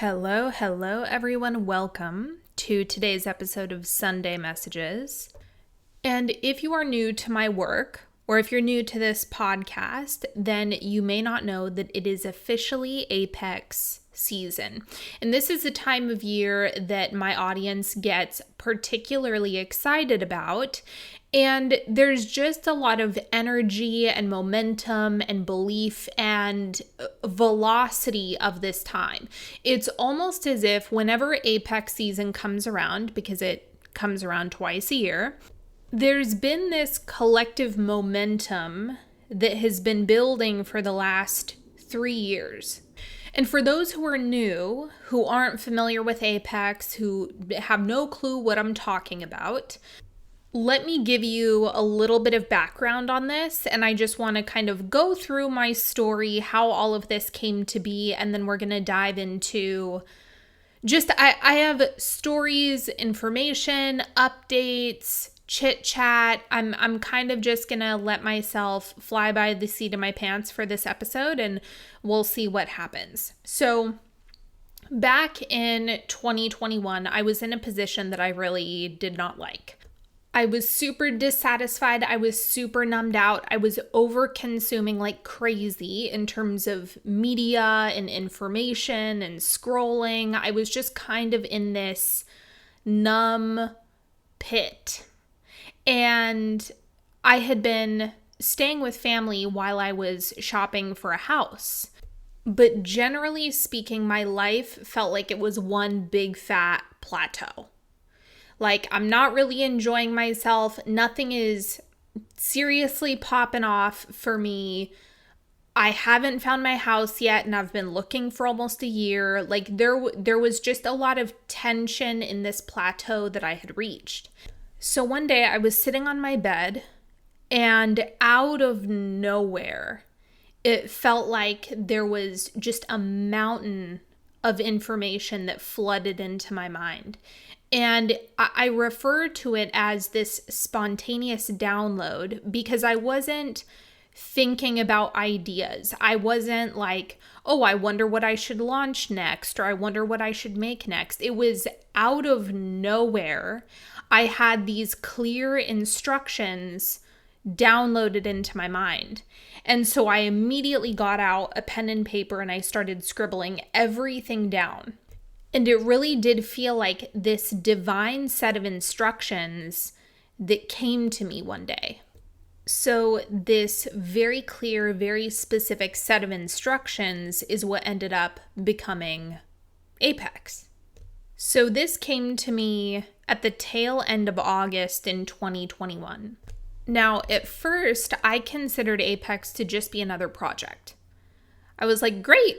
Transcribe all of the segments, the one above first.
Hello, everyone. Welcome to today's episode of Sunday Messages. And if you are new to my work, or if you're new to this podcast, then you may not know that it is officially Apex season. And this is a time of year that my audience gets particularly excited about. And there's just a lot of energy and momentum and belief and velocity of this time. It's almost as if whenever Apex season comes around, because it comes around twice a year, there's been this collective momentum that has been building for the last 3 years. And for those who are new, who aren't familiar with Apex, who have no clue what I'm talking about, let me give you a little bit of background on this, and I just want to kind of go through my story, how all of this came to be, and then we're going to dive into I have stories, information, updates, chit chat. I'm kind of just going to let myself fly by the seat of my pants for this episode, and we'll see what happens. So back in 2021, I was in a position that I really did not like. I was super dissatisfied. I was super numbed out. I was over consuming like crazy in terms of media and information and scrolling. I was just kind of in this numb pit. And I had been staying with family while I was shopping for a house. But generally speaking, my life felt like it was one big fat plateau. Like, I'm not really enjoying myself. Nothing is seriously popping off for me. I haven't found my house yet, and I've been looking for almost a year. Like, there was just a lot of tension in this plateau that I had reached. So one day I was sitting on my bed, and out of nowhere, it felt like there was just a mountain of information that flooded into my mind. And I refer to it as this spontaneous download because I wasn't thinking about ideas. I wasn't like, oh, I wonder what I should launch next, or I wonder what I should make next. It was out of nowhere. I had these clear instructions downloaded into my mind. And so I immediately got out a pen and paper and I started scribbling everything down. And it really did feel like this divine set of instructions that came to me one day. So this very clear, very specific set of instructions is what ended up becoming Apex. So this came to me at the tail end of August in 2021. Now, at first, I considered Apex to just be another project. I was like, great.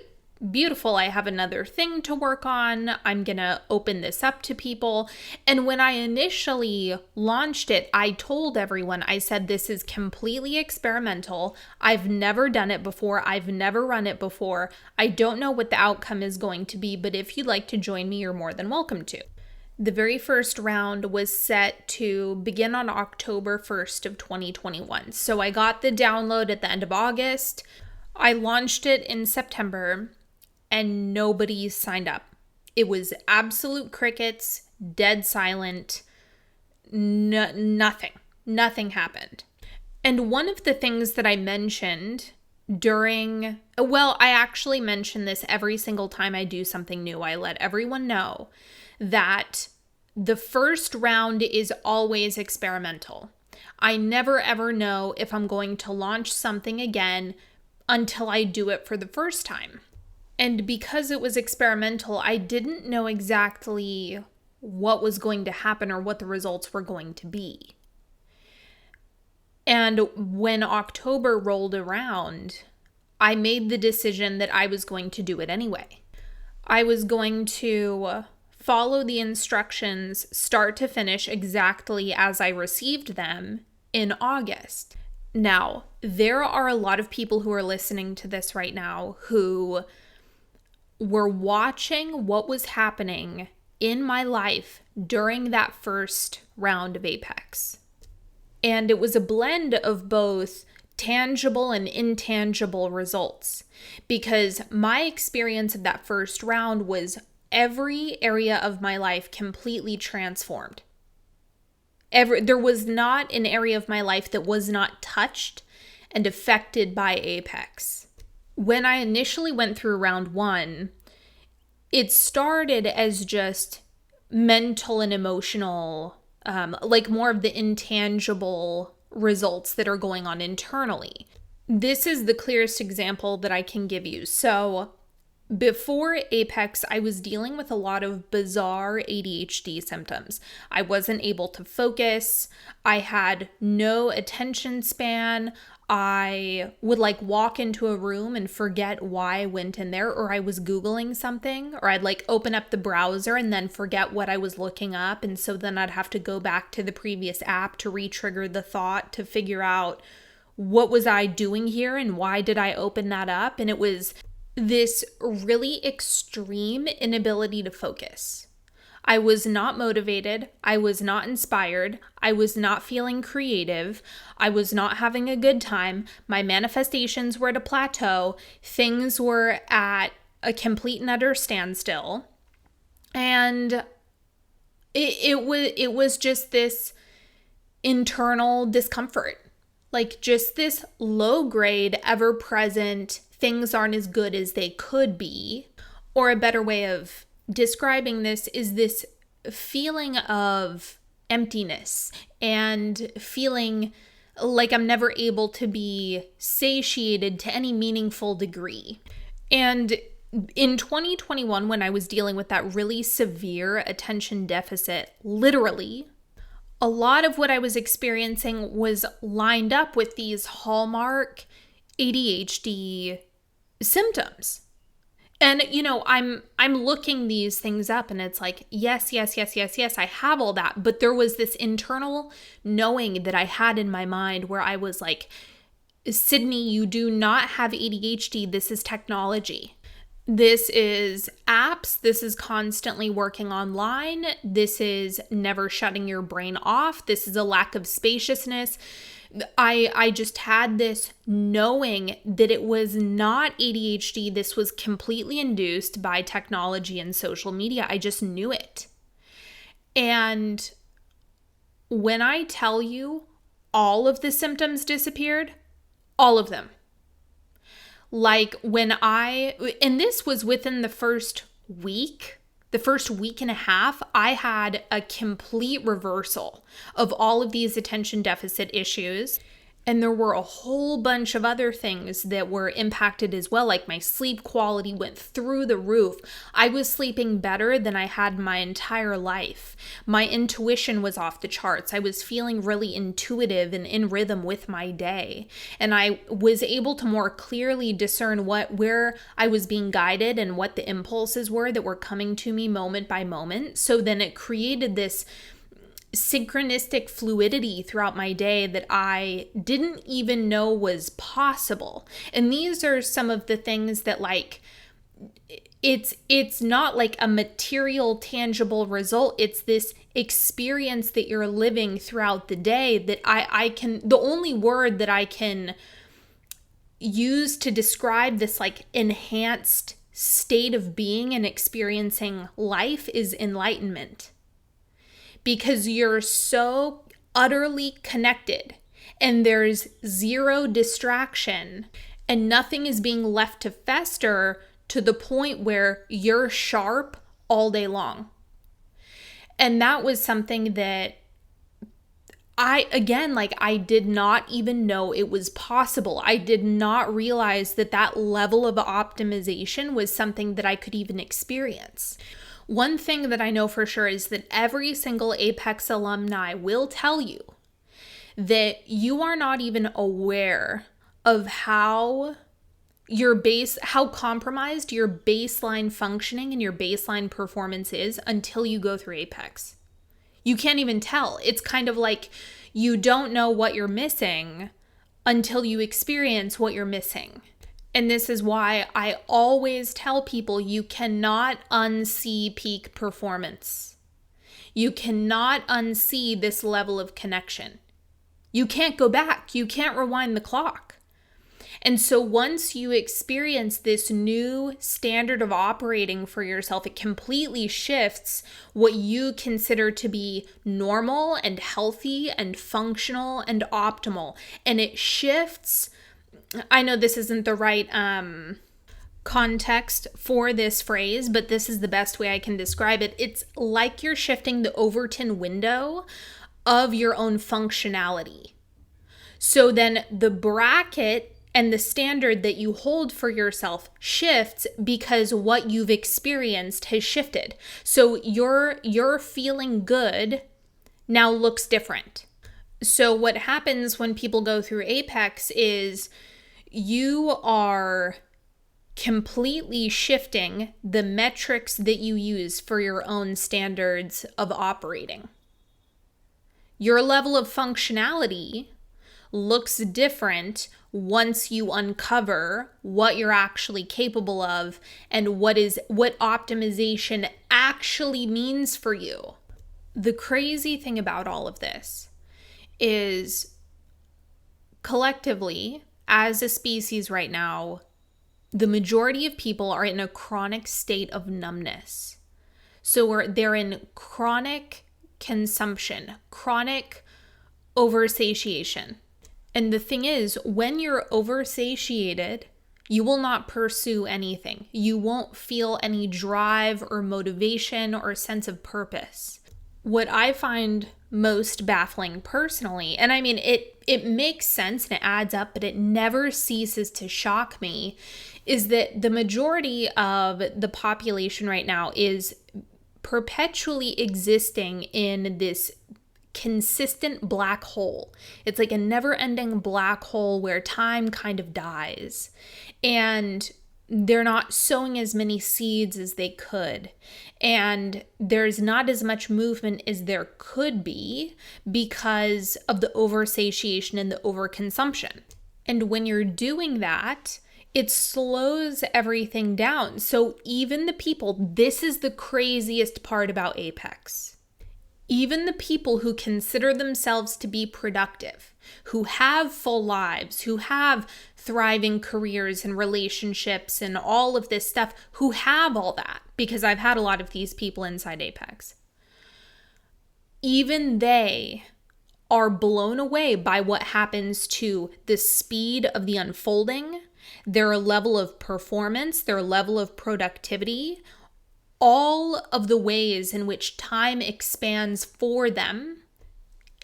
Beautiful, I have another thing to work on. I'm gonna open this up to people. And when I initially launched it, I told everyone, I said, this is completely experimental. I've never done it before. I've never run it before. I don't know what the outcome is going to be, but if you'd like to join me, you're more than welcome to. The very first round was set to begin on October 1st of 2021. So I got the download at the end of August. I launched it in September. And nobody signed up. It was absolute crickets, dead silent, nothing happened. And one of the things that I mentioned I actually mention this every single time I do something new. I let everyone know that the first round is always experimental. I never ever know if I'm going to launch something again until I do it for the first time. And because it was experimental, I didn't know exactly what was going to happen or what the results were going to be. And when October rolled around, I made the decision that I was going to do it anyway. I was going to follow the instructions start to finish exactly as I received them in August. Now, there are a lot of people who are listening to this right now who were watching what was happening in my life during that first round of Apex. And it was a blend of both tangible and intangible results because my experience of that first round was every area of my life completely transformed. There was not an area of my life that was not touched and affected by Apex. When I initially went through round 1, it started as just mental and emotional, like more of the intangible results that are going on internally. This is the clearest example that I can give you. So before Apex, I was dealing with a lot of bizarre ADHD symptoms. I wasn't able to focus. I had no attention span. I would like walk into a room and forget why I went in there, or I was Googling something, or I'd like open up the browser and then forget what I was looking up. And so then I'd have to go back to the previous app to re-trigger the thought to figure out what was I doing here and why did I open that up? And it was this really extreme inability to focus. I was not motivated. I was not inspired. I was not feeling creative. I was not having a good time. My manifestations were at a plateau. Things were at a complete and utter standstill. And it was just this internal discomfort. Like just this low grade, ever present, things aren't as good as they could be. Or a better way of describing this is this feeling of emptiness and feeling like I'm never able to be satiated to any meaningful degree. And in 2021, when I was dealing with that really severe attention deficit, literally, a lot of what I was experiencing was lined up with these hallmark ADHD symptoms. And, you know, I'm looking these things up and it's like, yes, I have all that. But there was this internal knowing that I had in my mind where I was like, Sydney, you do not have ADHD. This is technology. This is apps. This is constantly working online. This is never shutting your brain off. This is a lack of spaciousness. I just had this knowing that it was not ADHD. This was completely induced by technology and social media. I just knew it. And when I tell you all of the symptoms disappeared, all of them. Like and this was within the first week and a half, I had a complete reversal of all of these attention deficit issues. And there were a whole bunch of other things that were impacted as well. Like my sleep quality went through the roof. I was sleeping better than I had my entire life. My intuition was off the charts. I was feeling really intuitive and in rhythm with my day. And I was able to more clearly discern where I was being guided and what the impulses were that were coming to me moment by moment. So then it created this synchronistic fluidity throughout my day that I didn't even know was possible. And these are some of the things that like it's not like a material tangible result. It's this experience that you're living throughout the day that I can, the only word that I can use to describe this like enhanced state of being and experiencing life is enlightenment. Because you're so utterly connected and there's zero distraction and nothing is being left to fester to the point where you're sharp all day long. And that was something that I did not even know it was possible. I did not realize that level of optimization was something that I could even experience. One thing that I know for sure is that every single Apex alumni will tell you that you are not even aware of how compromised your baseline functioning and your baseline performance is until you go through Apex. You can't even tell. It's kind of like you don't know what you're missing until you experience what you're missing. And this is why I always tell people you cannot unsee peak performance. You cannot unsee this level of connection. You can't go back. You can't rewind the clock. And so once you experience this new standard of operating for yourself, it completely shifts what you consider to be normal and healthy and functional and optimal. And it shifts, I know this isn't the right context for this phrase, but this is the best way I can describe it. It's like you're shifting the Overton window of your own functionality. So then the bracket and the standard that you hold for yourself shifts because what you've experienced has shifted. So your feeling good now looks different. So what happens when people go through Apex is you are completely shifting the metrics that you use for your own standards of operating. Your level of functionality looks different once you uncover what you're actually capable of and what optimization actually means for you. The crazy thing about all of this is collectively, as a species right now, the majority of people are in a chronic state of numbness. So they're in chronic consumption, chronic oversatiation. And the thing is, when you're oversatiated, you will not pursue anything. You won't feel any drive or motivation or sense of purpose. What I find most baffling personally, and I mean, it makes sense and it adds up, but it never ceases to shock me, is that the majority of the population right now is perpetually existing in this consistent black hole. It's like a never-ending black hole where time kind of dies. And they're not sowing as many seeds as they could. And there's not as much movement as there could be because of the oversatiation and the overconsumption. And when you're doing that, it slows everything down. So even the people, this is the craziest part about Apex. Even the people who consider themselves to be productive, who have full lives, who have thriving careers and relationships and all of this stuff, who have all that, because I've had a lot of these people inside Apex, even they are blown away by what happens to the speed of the unfolding, their level of performance, their level of productivity, all of the ways in which time expands for them.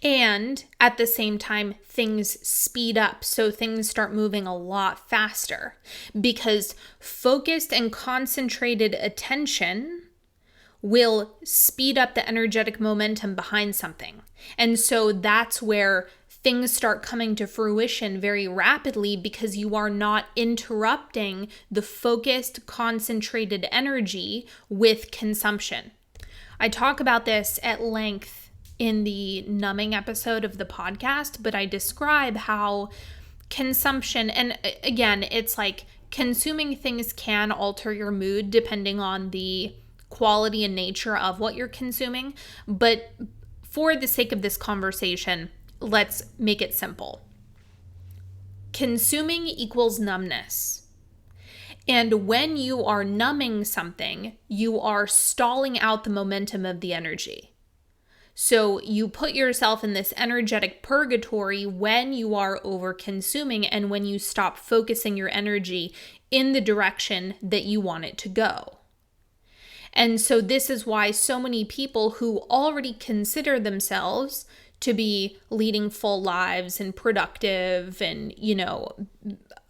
And at the same time, things speed up. So things start moving a lot faster because focused and concentrated attention will speed up the energetic momentum behind something. And so that's where things start coming to fruition very rapidly because you are not interrupting the focused, concentrated energy with consumption. I talk about this at length in the numbing episode of the podcast, but I describe how consumption, and again, it's like consuming things can alter your mood depending on the quality and nature of what you're consuming. But for the sake of this conversation, let's make it simple. Consuming equals numbness. And when you are numbing something, you are stalling out the momentum of the energy. So you put yourself in this energetic purgatory when you are over consuming and when you stop focusing your energy in the direction that you want it to go. And so this is why so many people who already consider themselves to be leading full lives and productive and,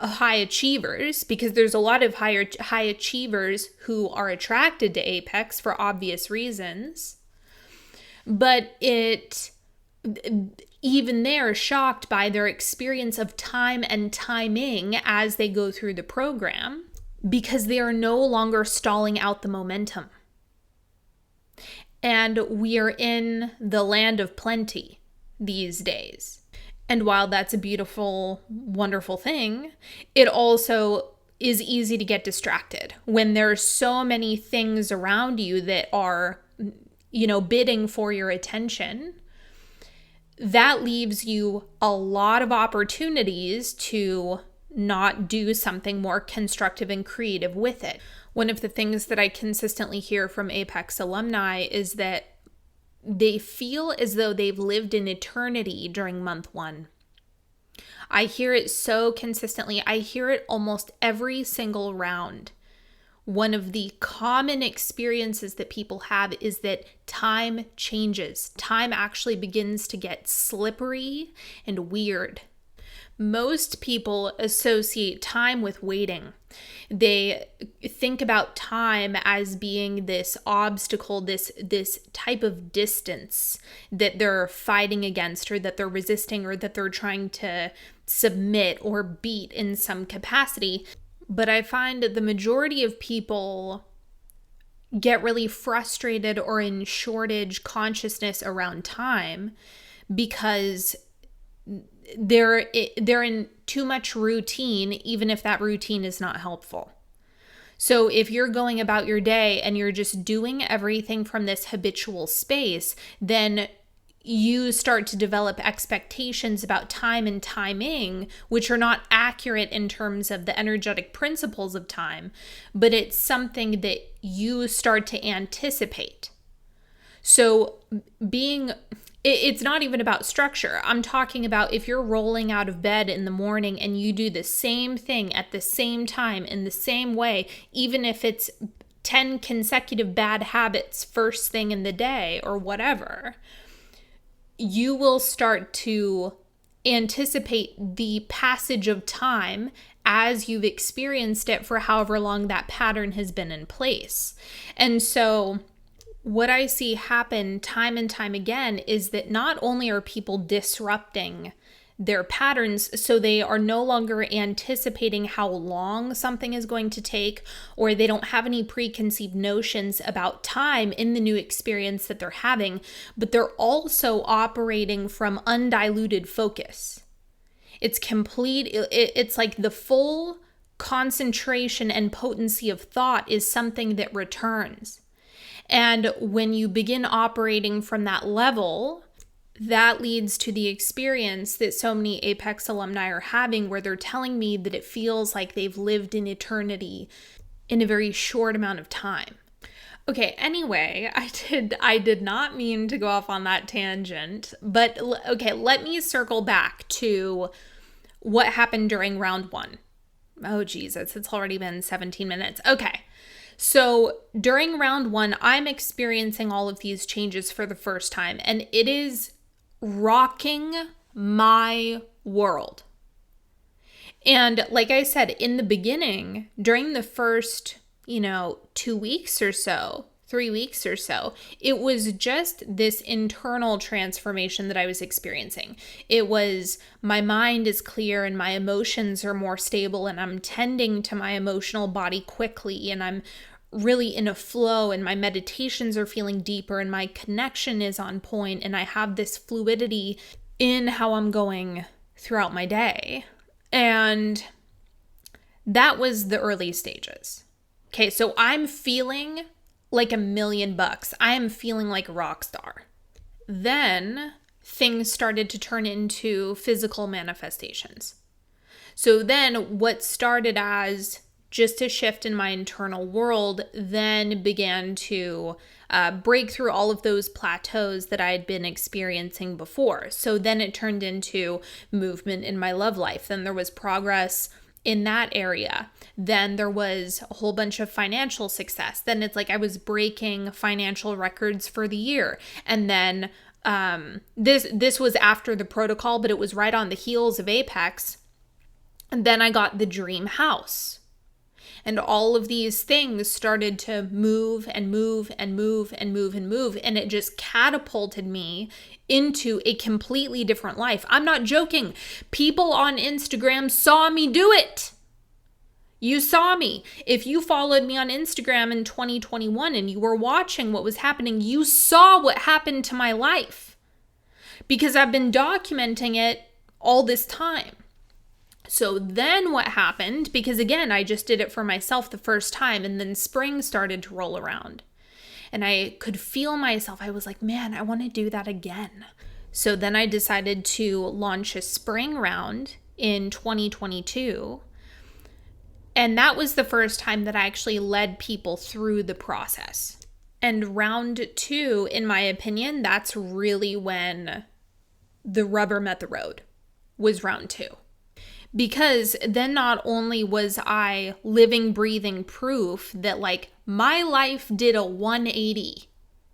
high achievers, because there's a lot of high achievers who are attracted to Apex for obvious reasons. But even they're shocked by their experience of time and timing as they go through the program because they are no longer stalling out the momentum. And we are in the land of plenty these days. And while that's a beautiful, wonderful thing, it also is easy to get distracted when there are so many things around you that are, bidding for your attention. That leaves you a lot of opportunities to not do something more constructive and creative with it? One of the things that I consistently hear from Apex alumni is that they feel as though they've lived an eternity during month one. I hear it so consistently. I hear it almost every single round. One of the common experiences that people have is that time changes. Time actually begins to get slippery and weird. Most people associate time with waiting. They think about time as being this obstacle, this type of distance that they're fighting against, or that they're resisting, or that they're trying to submit or beat in some capacity. But I find that the majority of people get really frustrated or in shortage consciousness around time because they're in too much routine, even if that routine is not helpful. So if you're going about your day and you're just doing everything from this habitual space, then you start to develop expectations about time and timing, which are not accurate in terms of the energetic principles of time, but it's something that you start to anticipate. So it's not even about structure. I'm talking about if you're rolling out of bed in the morning and you do the same thing at the same time in the same way, even if it's 10 consecutive bad habits first thing in the day or whatever, you will start to anticipate the passage of time as you've experienced it for however long that pattern has been in place. And so what I see happen time and time again is that not only are people disrupting their patterns, so they are no longer anticipating how long something is going to take, or they don't have any preconceived notions about time in the new experience that they're having, but they're also operating from undiluted focus. It's it's like the full concentration and potency of thought is something that returns. And when you begin operating from that level, that leads to the experience that so many Apex alumni are having, where they're telling me that it feels like they've lived an eternity in a very short amount of time. Okay, anyway, I did not mean to go off on that tangent, but okay, let me circle back to what happened during round one. Oh, Jesus, it's already been 17 minutes. Okay. So during round one, I'm experiencing all of these changes for the first time, and it is rocking my world. And like I said, in the beginning, during the first, 2 weeks or so, 3 weeks or so, it was just this internal transformation that I was experiencing. It was my mind is clear and my emotions are more stable, and I'm tending to my emotional body quickly, and I'm really in a flow, and my meditations are feeling deeper, and my connection is on point, and I have this fluidity in how I'm going throughout my day. And that was the early stages. Okay, so I'm feeling like $1,000,000. I am feeling like a rock star. Then things started to turn into physical manifestations. So then what started as just a shift in my internal world then began to break through all of those plateaus that I had been experiencing before. So then it turned into movement in my love life. Then there was progress in that area. Then there was a whole bunch of financial success. Then it's like I was breaking financial records for the year. And then this was after the protocol, but it was right on the heels of Apex. And then I got the dream house. And all of these things started to move and move and move and move and move. And it just catapulted me into a completely different life. I'm not joking. People on Instagram saw me do it. You saw me. If you followed me on Instagram in 2021 and you were watching what was happening, you saw what happened to my life. Because I've been documenting it all this time. So then what happened, because again, I just did it for myself the first time, and then spring started to roll around. And I could feel myself. I was like, man, I want to do that again. So then I decided to launch a spring round in 2022. And that was the first time that I actually led people through the process. And round 2, in my opinion, that's really when the rubber met the road, was round 2. Because then not only was I living, breathing proof that like my life did a 180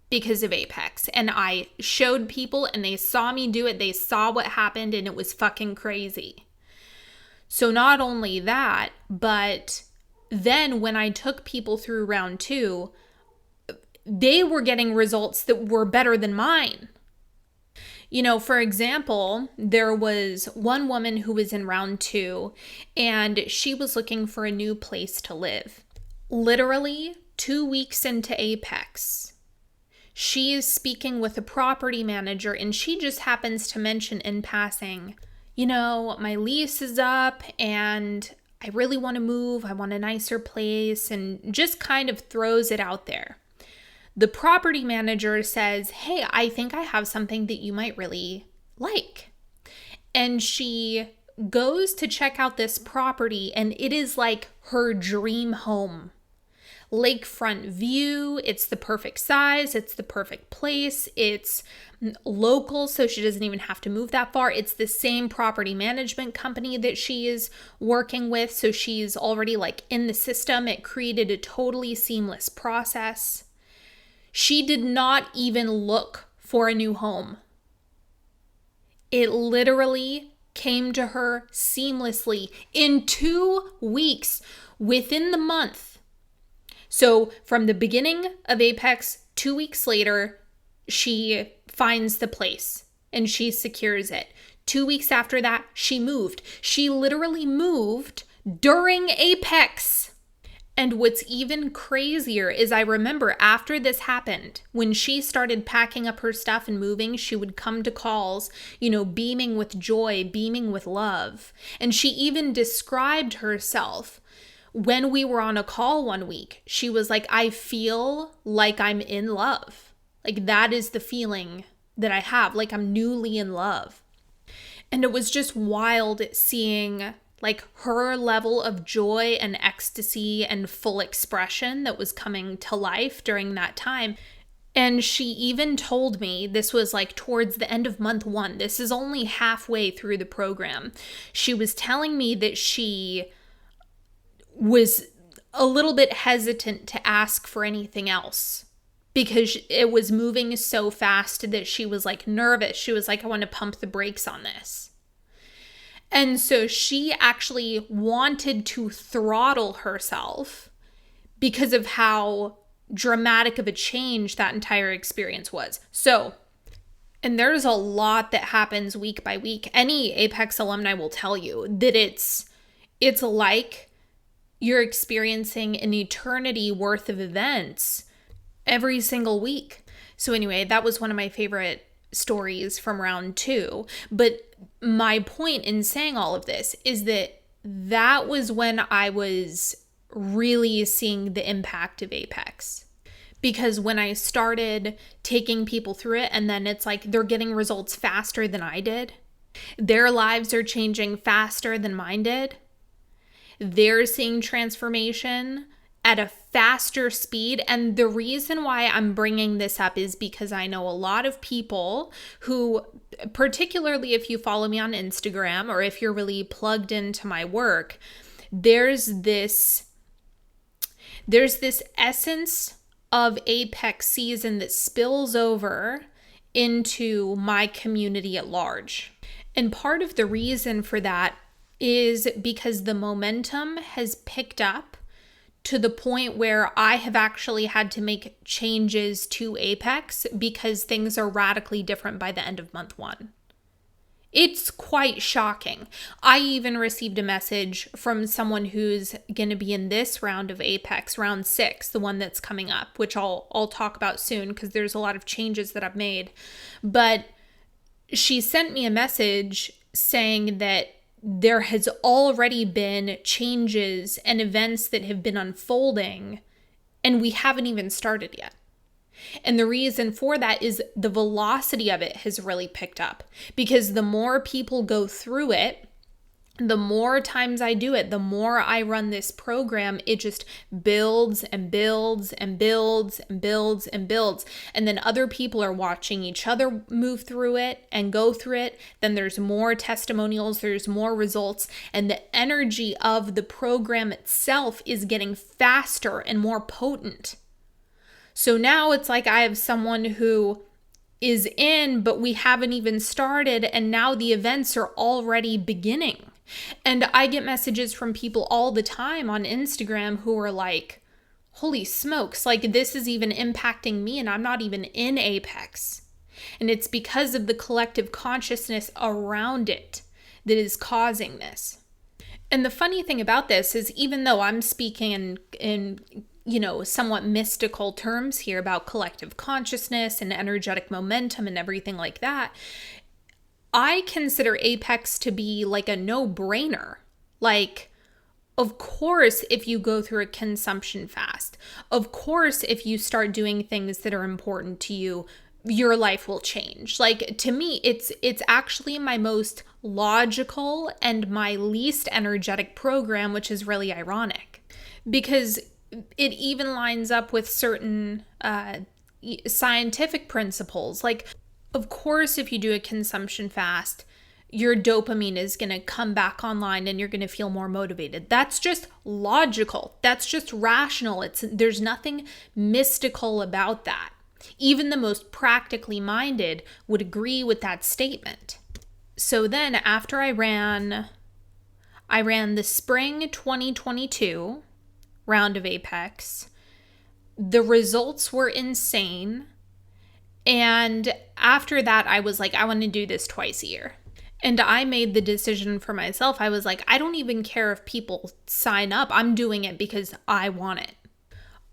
because of Apex, and I showed people and they saw me do it, they saw what happened, and it was fucking crazy. So not only that, but then when I took people through round 2, they were getting results that were better than mine. You know, for example, there was one woman who was in round 2 and she was looking for a new place to live. Literally 2 weeks into Apex, she is speaking with a property manager and she just happens to mention in passing, you know, my lease is up and I really want to move. I want a nicer place, and just kind of throws it out there. The property manager says, hey, I think I have something that you might really like. And she goes to check out this property, and it is like her dream home. Lakefront view, it's the perfect size, it's the perfect place, it's local, so she doesn't even have to move that far. It's the same property management company that she is working with, so she's already like in the system. It created a totally seamless process. She did not even look for a new home. It literally came to her seamlessly in 2 weeks within the month. So from the beginning of Apex, 2 weeks later, she finds the place and she secures it. 2 weeks after that, she moved. She literally moved during Apex. And what's even crazier is I remember after this happened, when she started packing up her stuff and moving, she would come to calls, you know, beaming with joy, beaming with love. And she even described herself when we were on a call one week. She was like, I feel like I'm in love. Like that is the feeling that I have, like I'm newly in love. And it was just wild seeing like her level of joy and ecstasy and full expression that was coming to life during that time. And she even told me, this was like towards the end of month 1, this is only halfway through the program. She was telling me that she was a little bit hesitant to ask for anything else because it was moving so fast that she was like nervous. She was like, I want to pump the brakes on this. And so she actually wanted to throttle herself because of how dramatic of a change that entire experience was. So, and there's a lot that happens week by week. Any Apex alumni will tell you that it's like you're experiencing an eternity worth of events every single week. So anyway, that was one of my favorite stories from round 2. But my point in saying all of this is that was when I was really seeing the impact of Apex. Because when I started taking people through it, and then it's like they're getting results faster than I did. Their lives are changing faster than mine did. They're seeing transformation at a faster speed. And the reason why I'm bringing this up is because I know a lot of people who, particularly if you follow me on Instagram or if you're really plugged into my work, there's this essence of Apex season that spills over into my community at large. And part of the reason for that is because the momentum has picked up to the point where I have actually had to make changes to Apex because things are radically different by the end of month 1. It's quite shocking. I even received a message from someone who's going to be in this round of Apex, round 6, the one that's coming up, which I'll talk about soon because there's a lot of changes that I've made. But she sent me a message saying that there has already been changes and events that have been unfolding, and we haven't even started yet. And the reason for that is the velocity of it has really picked up because the more people go through it, The more times I do it, the more I run this program, it just builds and builds and builds and builds and builds. And then other people are watching each other move through it and go through it. Then there's more testimonials, there's more results, and the energy of the program itself is getting faster and more potent. So now it's like I have someone who is in, but we haven't even started, and now the events are already beginning. And I get messages from people all the time on Instagram who are like, holy smokes, like this is even impacting me and I'm not even in Apex. And it's because of the collective consciousness around it that is causing this. And the funny thing about this is, even though I'm speaking in somewhat mystical terms here about collective consciousness and energetic momentum and everything like that, I consider Apex to be like a no-brainer. Like, of course, if you go through a consumption fast, of course, if you start doing things that are important to you, your life will change. Like, to me, it's actually my most logical and my least energetic program, which is really ironic because it even lines up with certain scientific principles. Like, of course, if you do a consumption fast, your dopamine is going to come back online and you're going to feel more motivated. That's just logical. That's just rational. There's nothing mystical about that. Even the most practically minded would agree with that statement. So then after I ran the spring 2022 round of Apex, the results were insane. And after that, I was like, I want to do this twice a year. And I made the decision for myself. I was like, I don't even care if people sign up. I'm doing it because I want it.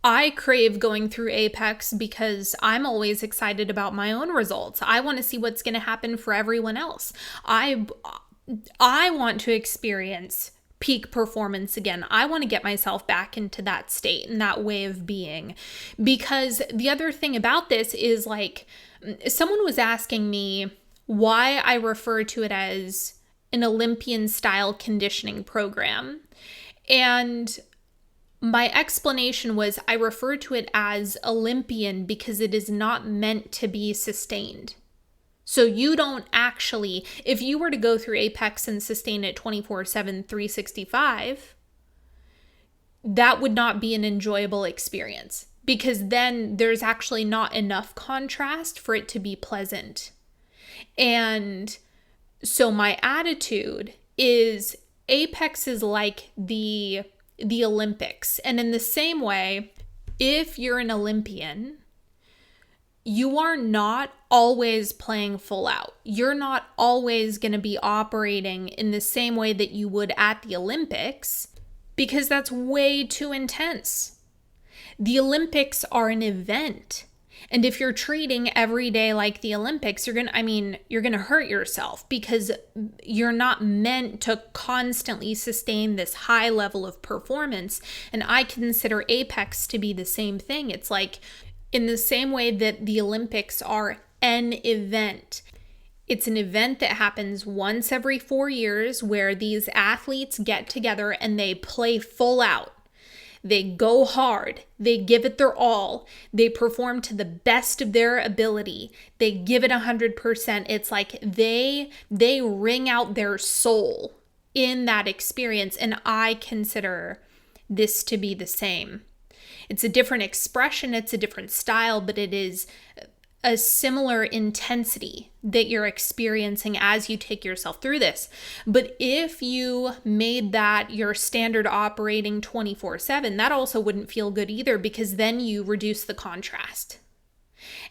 I crave going through Apex because I'm always excited about my own results. I want to see what's going to happen for everyone else. I want to experience peak performance again. I want to get myself back into that state and that way of being. Because the other thing about this is, like, someone was asking me why I refer to it as an Olympian style conditioning program. And my explanation was I refer to it as Olympian because it is not meant to be sustained. So you don't actually, if you were to go through Apex and sustain it 24/7, 365, that would not be an enjoyable experience because then there's actually not enough contrast for it to be pleasant. And so my attitude is Apex is like the Olympics. And in the same way, if you're an Olympian, you are not always playing full out. You're not always going to be operating in the same way that you would at the Olympics because that's way too intense. The Olympics are an event. And if you're treating every day like the Olympics, you're going to hurt yourself because you're not meant to constantly sustain this high level of performance. And I consider Apex to be the same thing. It's like, in the same way that the Olympics are an event. It's an event that happens once every 4 years where these athletes get together and they play full out. They go hard. They give it their all. They perform to the best of their ability. They give it 100%. It's like they wring out their soul in that experience. And I consider this to be the same. It's a different expression, it's a different style, but it is a similar intensity that you're experiencing as you take yourself through this. But if you made that your standard operating 24/7, that also wouldn't feel good either because then you reduce the contrast.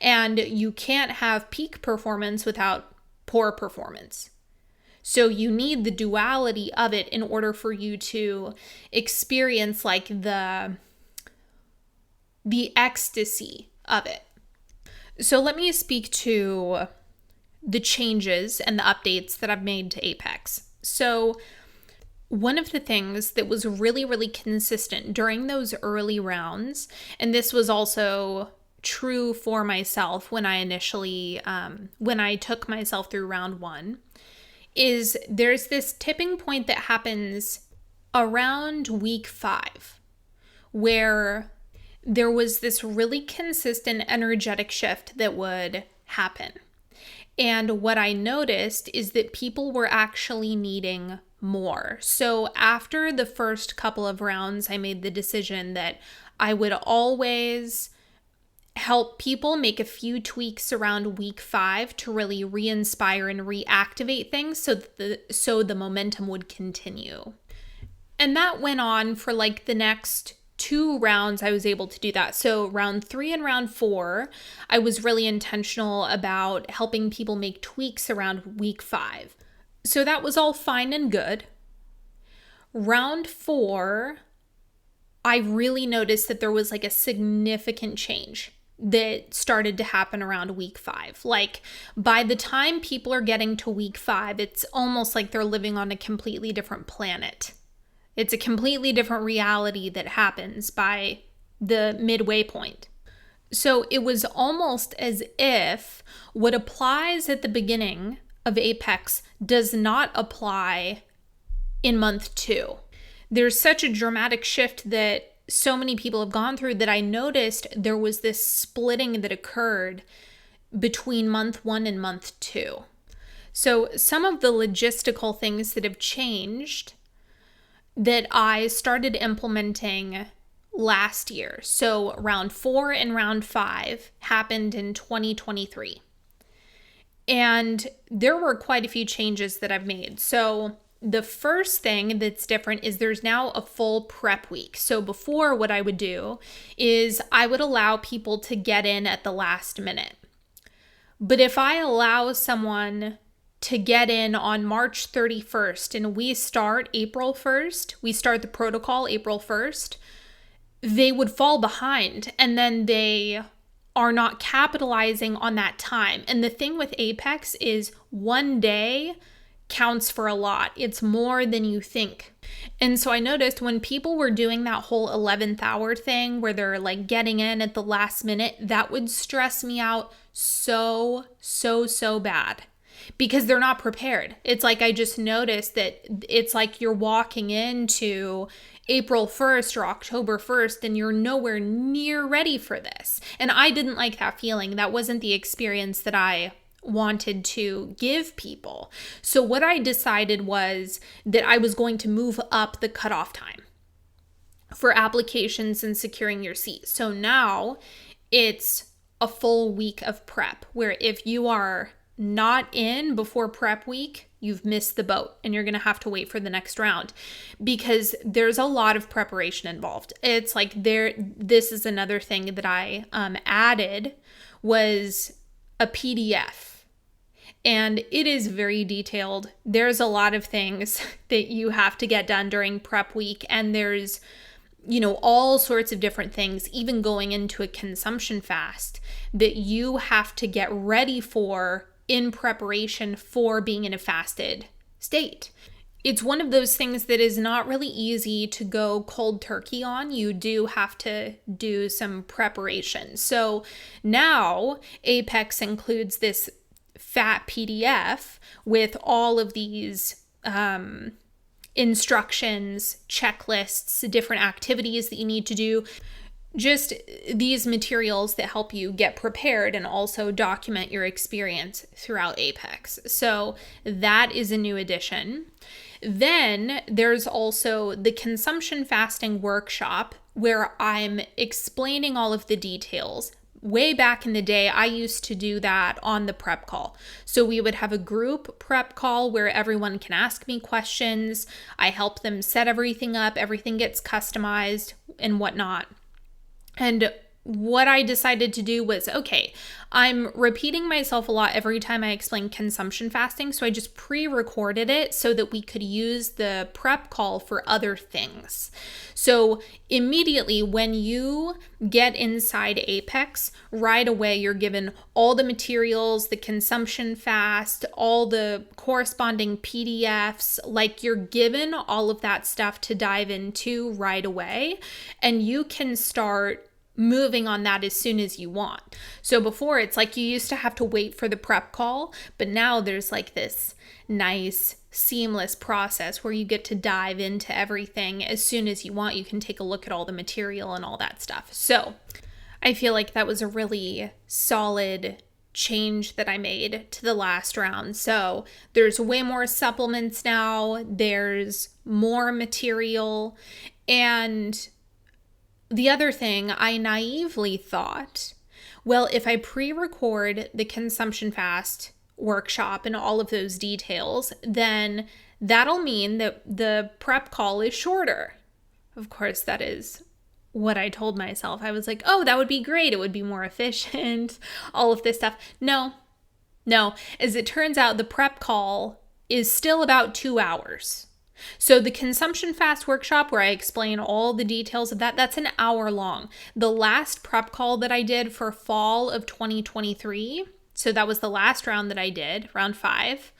And you can't have peak performance without poor performance. So you need the duality of it in order for you to experience like the ecstasy of it. So let me speak to the changes and the updates that I've made to Apex. So one of the things that was really, really consistent during those early rounds, and this was also true for myself when I initially, when I took myself through round one, is there's this tipping point that happens around week 5 where there was this really consistent energetic shift that would happen. And what I noticed is that people were actually needing more. So after the first couple of rounds, I made the decision that I would always help people make a few tweaks around week 5 to really re-inspire and reactivate things so the momentum would continue. And that went on for like the next 2 rounds. I was able to do that. So round 3 and round 4, I was really intentional about helping people make tweaks around week 5. So that was all fine and good. Round 4, I really noticed that there was like a significant change that started to happen around week 5. Like by the time people are getting to week 5, it's almost like they're living on a completely different planet. It's a completely different reality that happens by the midway point. So it was almost as if what applies at the beginning of Apex does not apply in month 2. There's such a dramatic shift that so many people have gone through that I noticed there was this splitting that occurred between month 1 and month 2. So some of the logistical things that have changed that I started implementing last year. So round 4 and round 5 happened in 2023. And there were quite a few changes that I've made. So the first thing that's different is there's now a full prep week. So before, what I would do is I would allow people to get in at the last minute. But if I allow someone to get in on March 31st and we start April 1st, we start the protocol April 1st, they would fall behind and then they are not capitalizing on that time. And the thing with Apex is one day counts for a lot. It's more than you think. And so I noticed when people were doing that whole 11th hour thing where they're like getting in at the last minute, that would stress me out so bad because they're not prepared. It's like I just noticed that it's like you're walking into April 1st or October 1st and you're nowhere near ready for this. And I didn't like that feeling. That wasn't the experience that I wanted to give people. So what I decided was that I was going to move up the cutoff time for applications and securing your seat. So now it's a full week of prep where if you are not in before prep week, you've missed the boat and you're going to have to wait for the next round because there's a lot of preparation involved. It's like this is another thing that I added was a PDF. And it is very detailed. There's a lot of things that you have to get done during prep week. And there's, all sorts of different things, even going into a consumption fast that you have to get ready for in preparation for being in a fasted state. It's one of those things that is not really easy to go cold turkey on. You do have to do some preparation. So now Apex includes this fat PDF with all of these instructions, checklists, different activities that you need to do. Just these materials that help you get prepared and also document your experience throughout Apex. So that is a new addition. Then there's also the consumption fasting workshop where I'm explaining all of the details. Way back in the day, I used to do that on the prep call. So we would have a group prep call where everyone can ask me questions. I help them set everything up. Everything gets customized and whatnot. And what I decided to do was, okay, I'm repeating myself a lot every time I explain consumption fasting. So I just pre-recorded it so that we could use the prep call for other things. So immediately when you get inside Apex, right away you're given all the materials, the consumption fast, all the corresponding PDFs, like you're given all of that stuff to dive into right away. And you can start moving on that as soon as you want. So before, it's like you used to have to wait for the prep call, but now there's like this nice seamless process where you get to dive into everything as soon as you want. You can take a look at all the material and all that stuff. So I feel like that was a really solid change that I made to the last round. So there's way more supplements now, there's more material. And the other thing, I naively thought, well, if I pre-record the consumption fast workshop and all of those details, then that'll mean that the prep call is shorter. Of course, that is what I told myself. I was like, oh, that would be great. It would be more efficient, all of this stuff. No. As it turns out, the prep call is still about 2 hours. So the consumption fast workshop, where I explain all the details of that, that's an hour long. The last prep call that I did for fall of 2023, so that was the last round that I did, round 5,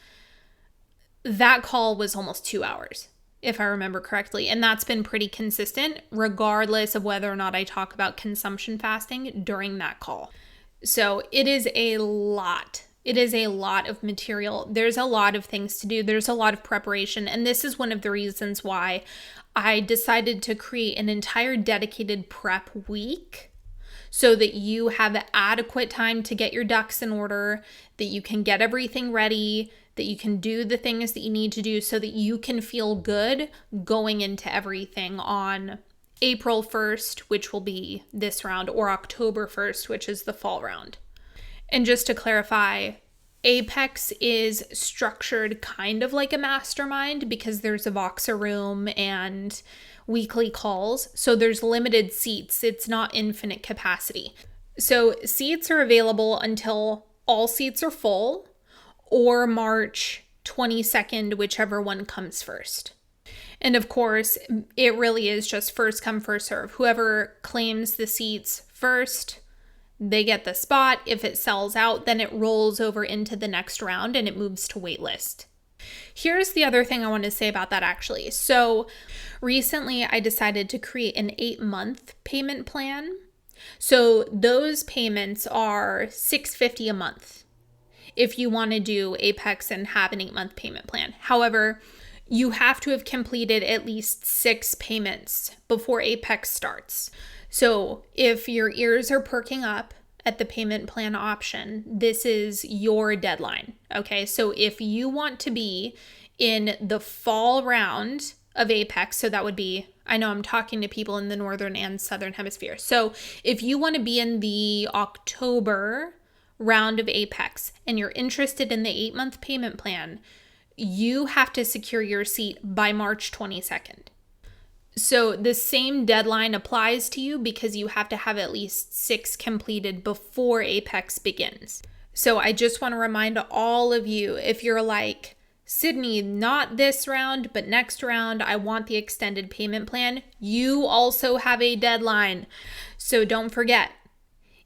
that call was almost 2 hours, if I remember correctly. And that's been pretty consistent, regardless of whether or not I talk about consumption fasting during that call. So it is a lot. It is a lot of material. There's a lot of things to do. There's a lot of preparation. And this is one of the reasons why I decided to create an entire dedicated prep week so that you have adequate time to get your ducks in order, that you can get everything ready, that you can do the things that you need to do so that you can feel good going into everything on April 1st, which will be this round, or October 1st, which is the fall round. And just to clarify, Apex is structured kind of like a mastermind because there's a Voxer room and weekly calls. So there's limited seats. It's not infinite capacity. So seats are available until all seats are full, or March 22nd, whichever one comes first. And of course, it really is just first come, first serve. Whoever claims the seats first, they get the spot. If it sells out, then it rolls over into the next round and it moves to waitlist. Here's the other thing I want to say about that actually. So recently I decided to create an 8-month payment plan. So those payments are $650 a month if you want to do Apex and have an 8-month payment plan. However, you have to have completed at least 6 payments before Apex starts. So if your ears are perking up at the payment plan option, this is your deadline, okay? So if you want to be in the fall round of Apex, so that would be, I know I'm talking to people in the northern and southern hemisphere. So if you want to be in the October round of Apex and you're interested in the 8-month payment plan, you have to secure your seat by March 22nd. So the same deadline applies to you because you have to have at least 6 completed before Apex begins. So I just want to remind all of you, if you're like, Sydney, not this round, but next round, I want the extended payment plan, you also have a deadline. So don't forget,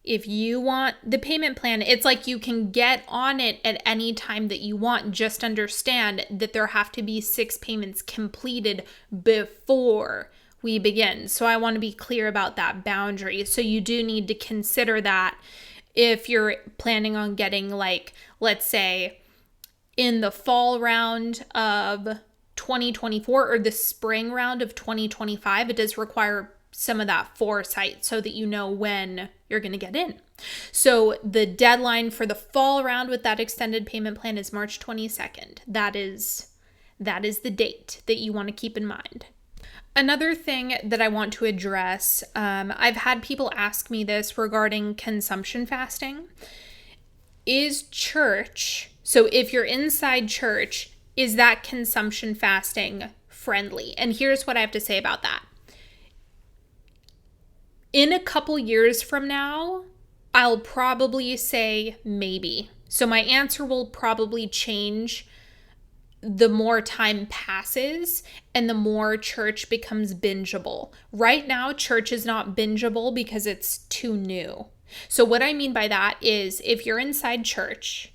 if you want the payment plan, it's like you can get on it at any time that you want. Just understand that there have to be 6 payments completed before we begin. So I want to be clear about that boundary. So you do need to consider that if you're planning on getting, like, let's say in the fall round of 2024 or the spring round of 2025, it does require some of that foresight so that you know when you're going to get in. So the deadline for the fall round with that extended payment plan is March 22nd. That is the date that you want to keep in mind. Another thing that I want to address, I've had people ask me this regarding consumption fasting. Is church, so if you're inside church, is that consumption fasting friendly? And here's what I have to say about that. In a couple years from now, I'll probably say maybe. So my answer will probably change the more time passes and the more church becomes bingeable. Right now, church is not bingeable because it's too new. So what I mean by that is if you're inside church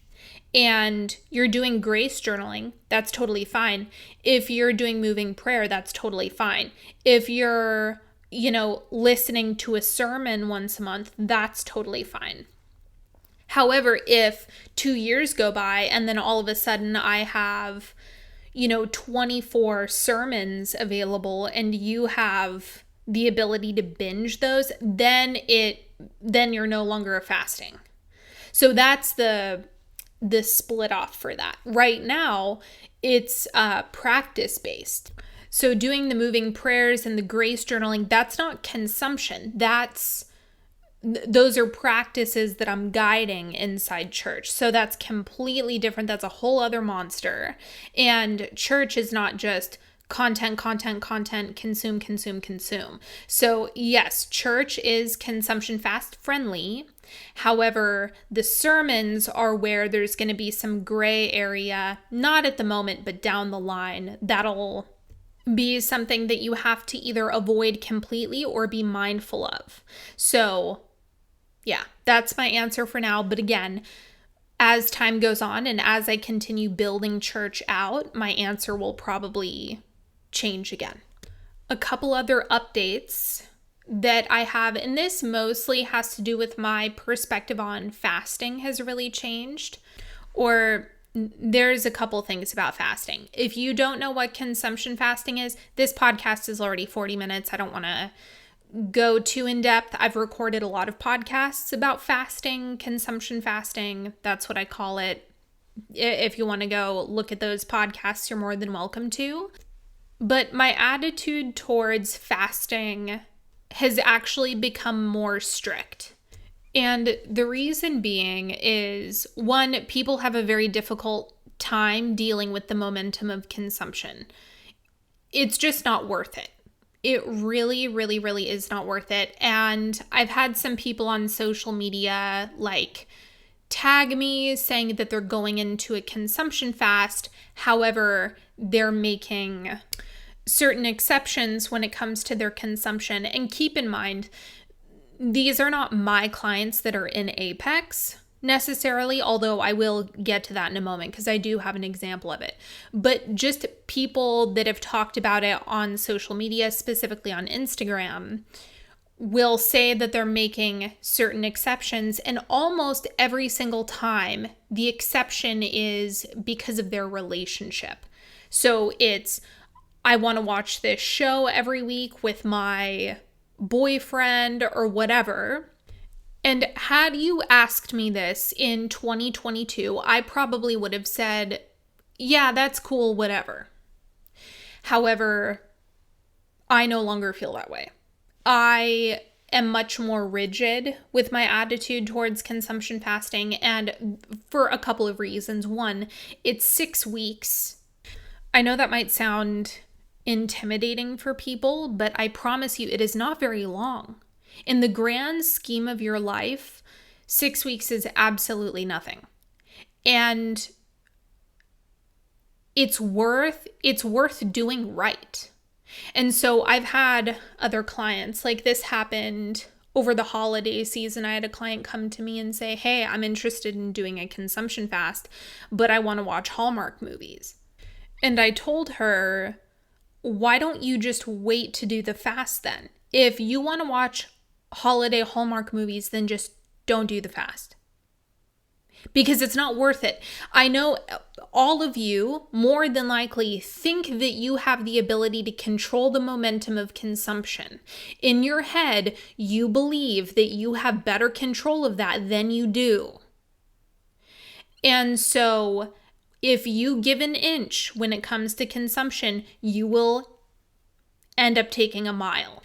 and you're doing grace journaling, that's totally fine. If you're doing moving prayer, that's totally fine. If you're listening to a sermon once a month, that's totally fine. However, if 2 years go by and then all of a sudden I have, 24 sermons available and you have the ability to binge those, then you're no longer fasting. So that's the split off for that. Right now, it's practice based. So doing the moving prayers and the grace journaling, that's not consumption. Those are practices that I'm guiding inside church. So that's completely different. That's a whole other monster. And church is not just content, consume. So yes, church is consumption fast friendly. However, the sermons are where there's going to be some gray area, not at the moment, but down the line. That'll be something that you have to either avoid completely or be mindful of. So yeah, that's my answer for now. But again, as time goes on and as I continue building church out, my answer will probably change again. A couple other updates that I have, and this mostly has to do with my perspective on fasting has really changed, or there's a couple things about fasting. If you don't know what consumption fasting is, this podcast is already 40 minutes. I don't want to go too in depth. I've recorded a lot of podcasts about fasting, consumption fasting. That's what I call it. If you want to go look at those podcasts, you're more than welcome to. But my attitude towards fasting has actually become more strict. And the reason being is, one, people have a very difficult time dealing with the momentum of consumption. It's just not worth it. It really, really, really is not worth it. And I've had some people on social media tag me saying that they're going into a consumption fast. However, they're making certain exceptions when it comes to their consumption. And keep in mind, these are not my clients that are in Apex necessarily, although I will get to that in a moment because I do have an example of it. But just people that have talked about it on social media, specifically on Instagram, will say that they're making certain exceptions, and almost every single time the exception is because of their relationship. So it's, I want to watch this show every week with my boyfriend or whatever. And had you asked me this in 2022, I probably would have said, yeah, that's cool, whatever. However, I no longer feel that way. I am much more rigid with my attitude towards consumption fasting, and for a couple of reasons. One, it's 6 weeks. I know that might sound intimidating for people, but I promise you it is not very long. In the grand scheme of your life, 6 weeks is absolutely nothing. And it's worth doing right. And so I've had other clients, like this happened over the holiday season. I had a client come to me and say, hey, I'm interested in doing a consumption fast, but I want to watch Hallmark movies. And I told her, why don't you just wait to do the fast then? If you want to watch holiday Hallmark movies, then just don't do the fast. Because it's not worth it. I know all of you more than likely think that you have the ability to control the momentum of consumption. In your head, you believe that you have better control of that than you do. And so if you give an inch when it comes to consumption, you will end up taking a mile.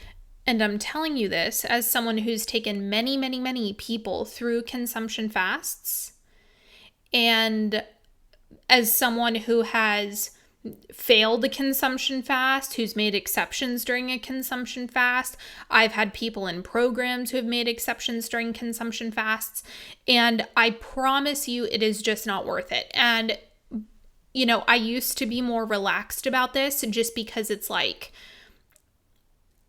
And I'm telling you this as someone who's taken many, many, many people through consumption fasts, and as someone who has failed a consumption fast, who's made exceptions during a consumption fast. I've had people in programs who have made exceptions during consumption fasts, and I promise you it is just not worth it. And, I used to be more relaxed about this just because it's like,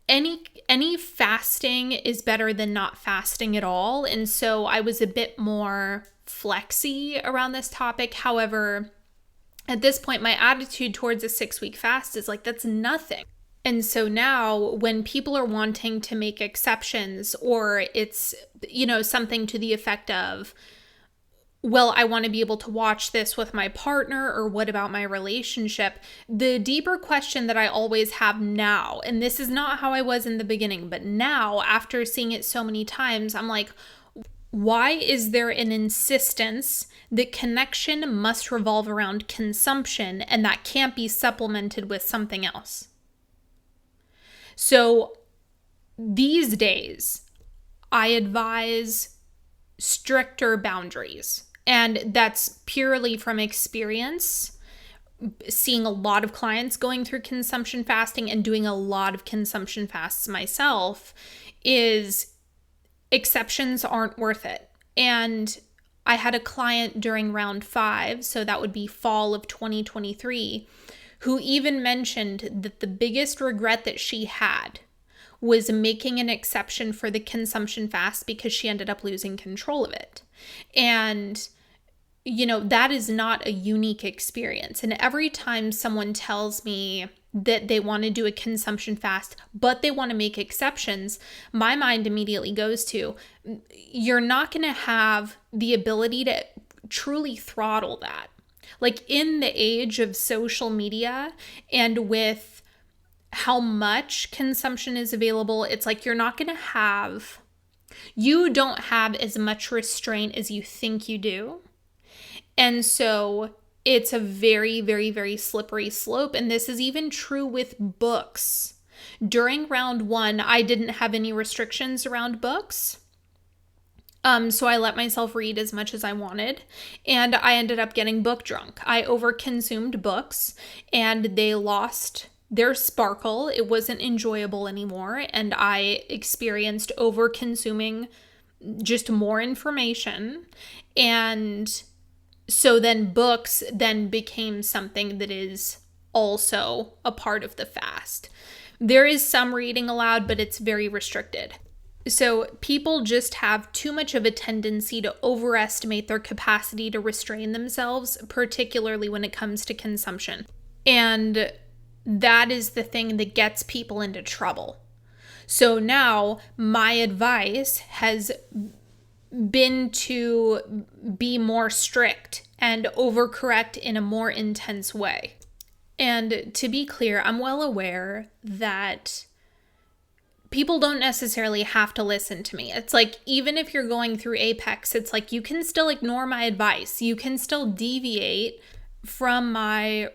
any fasting is better than not fasting at all. And so I was a bit more flexy around this topic. However, at this point, my attitude towards a 6-week fast is like, that's nothing. And so now when people are wanting to make exceptions, or it's, something to the effect of, well, I want to be able to watch this with my partner, or what about my relationship? The deeper question that I always have now, and this is not how I was in the beginning, but now after seeing it so many times, I'm like, why is there an insistence that connection must revolve around consumption and that can't be supplemented with something else? So these days, I advise stricter boundaries. And that's purely from experience, seeing a lot of clients going through consumption fasting and doing a lot of consumption fasts myself, is exceptions aren't worth it. And I had a client during round 5, so that would be fall of 2023, who even mentioned that the biggest regret that she had was making an exception for the consumption fast because she ended up losing control of it. And, that is not a unique experience. And every time someone tells me that they want to do a consumption fast, but they want to make exceptions, my mind immediately goes to, you're not going to have the ability to truly throttle that. Like in the age of social media and with how much consumption is available, it's like you don't have as much restraint as you think you do. And so it's a very, very, very slippery slope. And this is even true with books. During round 1, I didn't have any restrictions around books. So I let myself read as much as I wanted, and I ended up getting book drunk. I overconsumed books and they lost their sparkle. It wasn't enjoyable anymore, and I experienced over-consuming just more information. And so then books then became something that is also a part of the fast. There is some reading allowed, but it's very restricted. So people just have too much of a tendency to overestimate their capacity to restrain themselves, particularly when it comes to consumption. And that is the thing that gets people into trouble. So now my advice has been to be more strict and overcorrect in a more intense way. And to be clear, I'm well aware that people don't necessarily have to listen to me. It's like, even if you're going through Apex, it's like you can still ignore my advice. You can still deviate from my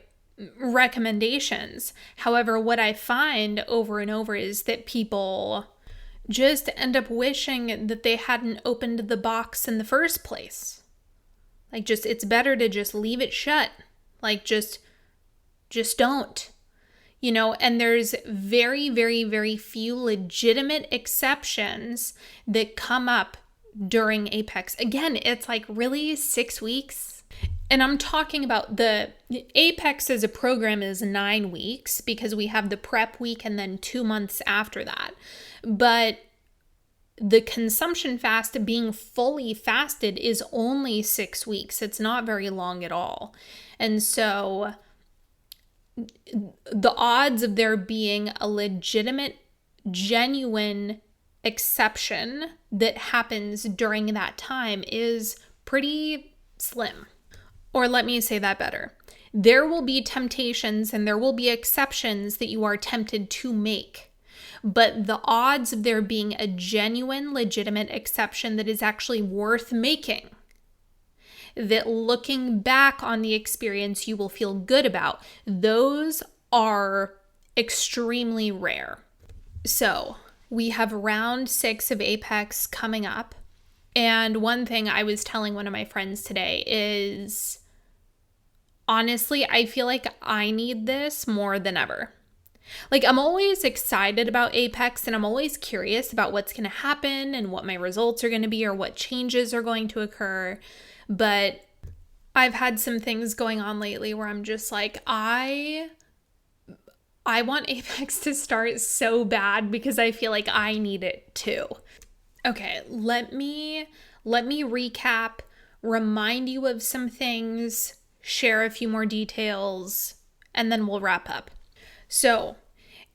recommendations. However, what I find over and over is that people just end up wishing that they hadn't opened the box in the first place. Like, it's better to just leave it shut. Like, just don't. And there's very, very, very few legitimate exceptions that come up during Apex. Again, it's like, really 6 weeks? And I'm talking about the Apex as a program is 9 weeks because we have the prep week and then 2 months after that. But the consumption fast, being fully fasted, is only 6 weeks. It's not very long at all. And so the odds of there being a legitimate, genuine exception that happens during that time is pretty slim. Or let me say that better. There will be temptations and there will be exceptions that you are tempted to make. But the odds of there being a genuine, legitimate exception that is actually worth making, that looking back on the experience you will feel good about, those are extremely rare. So we have round 6 of Apex coming up. And one thing I was telling one of my friends today is, honestly, I feel like I need this more than ever. Like, I'm always excited about Apex and I'm always curious about what's going to happen and what my results are going to be or what changes are going to occur. But I've had some things going on lately where I'm just like, I want Apex to start so bad because I feel like I need it too. Okay, let me recap, remind you of some things, share a few more details, and then we'll wrap up. So,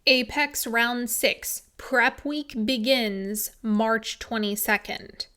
Apex Round 6 Prep Week begins March 22nd.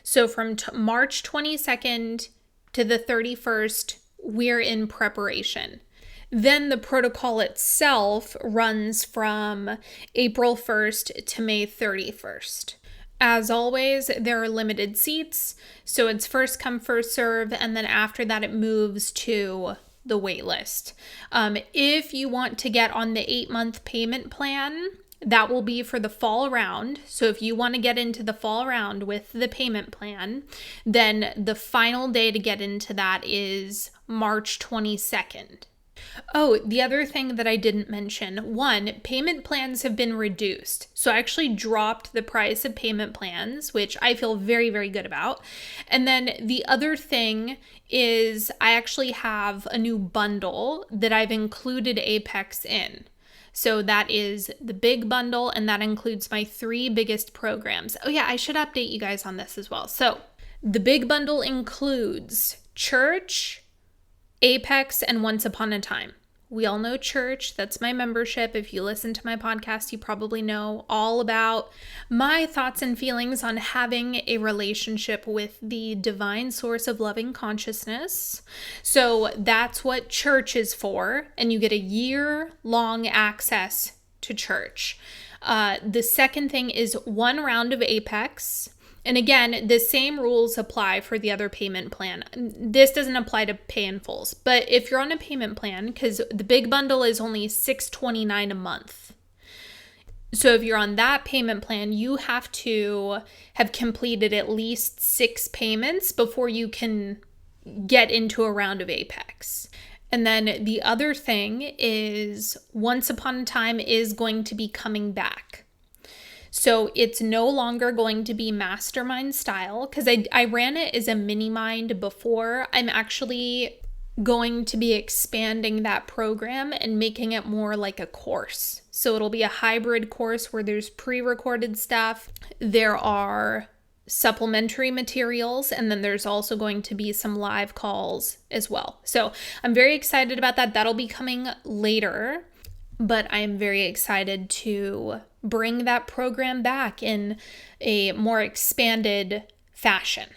So from March 22nd to the 31st, we're in preparation. Then the protocol itself runs from April 1st to May 31st. As always, there are limited seats, so it's first come, first serve, and then after that it moves to the wait list. If you want to get on the 8-month payment plan, that will be for the fall round. So if you want to get into the fall round with the payment plan, then the final day to get into that is March 22nd. Oh, the other thing that I didn't mention, one, payment plans have been reduced. So I actually dropped the price of payment plans, which I feel very, very good about. And then the other thing is I actually have a new bundle that I've included Apex in. So that is the big bundle, and that includes my 3 biggest programs. Oh yeah, I should update you guys on this as well. So the big bundle includes Church, Apex, and Once Upon a Time. We all know Church. That's my membership. If you listen to my podcast, you probably know all about my thoughts and feelings on having a relationship with the divine source of loving consciousness. So that's what Church is for, and you get a year-long access to Church. The second thing is 1 round of Apex. And again, the same rules apply for the other payment plan. This doesn't apply to pay in fulls, but if you're on a payment plan, because the big bundle is only $629 a month. So if you're on that payment plan, you have to have completed at least 6 payments before you can get into a round of Apex. And then the other thing is Once Upon a Time is going to be coming back. So it's no longer going to be mastermind style, because I ran it as a mini mind before. I'm actually going to be expanding that program and making it more like a course. So it'll be a hybrid course where there's pre-recorded stuff, there are supplementary materials, and then there's also going to be some live calls as well. So I'm very excited about that. That'll be coming later, but I am very excited to bring that program back in a more expanded fashion.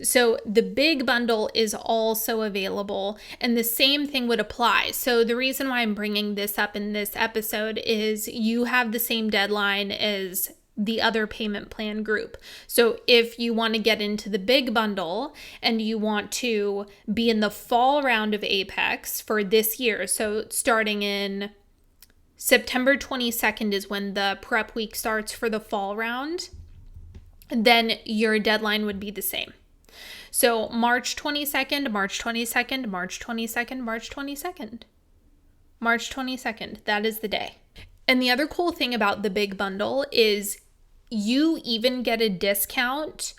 So the big bundle is also available, and the same thing would apply. So the reason why I'm bringing this up in this episode is you have the same deadline as the other payment plan group. So if you want to get into the big bundle and you want to be in the fall round of Apex for this year, so starting in September 22nd is when the prep week starts for the fall round, then your deadline would be the same. So March 22nd, March 22nd, March 22nd, March 22nd. March 22nd, that is the day. And the other cool thing about the big bundle is you even get a discount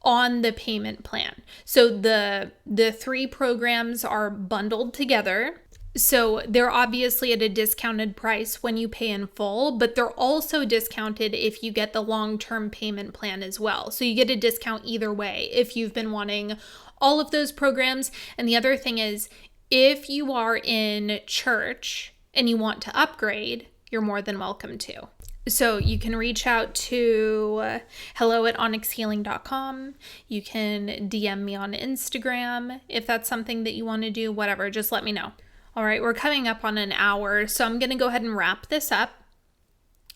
on the payment plan. So the 3 programs are bundled together. So they're obviously at a discounted price when you pay in full, but they're also discounted if you get the long-term payment plan as well. So you get a discount either way if you've been wanting all of those programs. And the other thing is, if you are in Church and you want to upgrade, you're more than welcome to. So you can reach out to hello@onyxhealing.com. You can DM me on Instagram if that's something that you want to do, whatever, just let me know. All right, we're coming up on an hour, so I'm going to go ahead and wrap this up.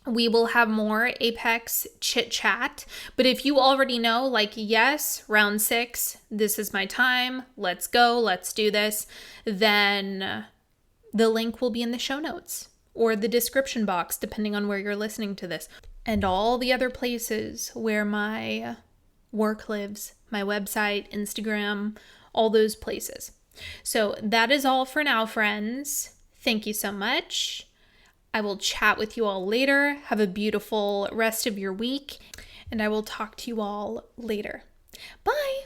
We will have more Apex chit chat, but if you already know, like, yes, round 6, this is my time, let's go, let's do this, then the link will be in the show notes or the description box, depending on where you're listening to this, and all the other places where my work lives, my website, Instagram, all those places. So that is all for now, friends. Thank you so much. I will chat with you all later. Have a beautiful rest of your week, and I will talk to you all later. Bye.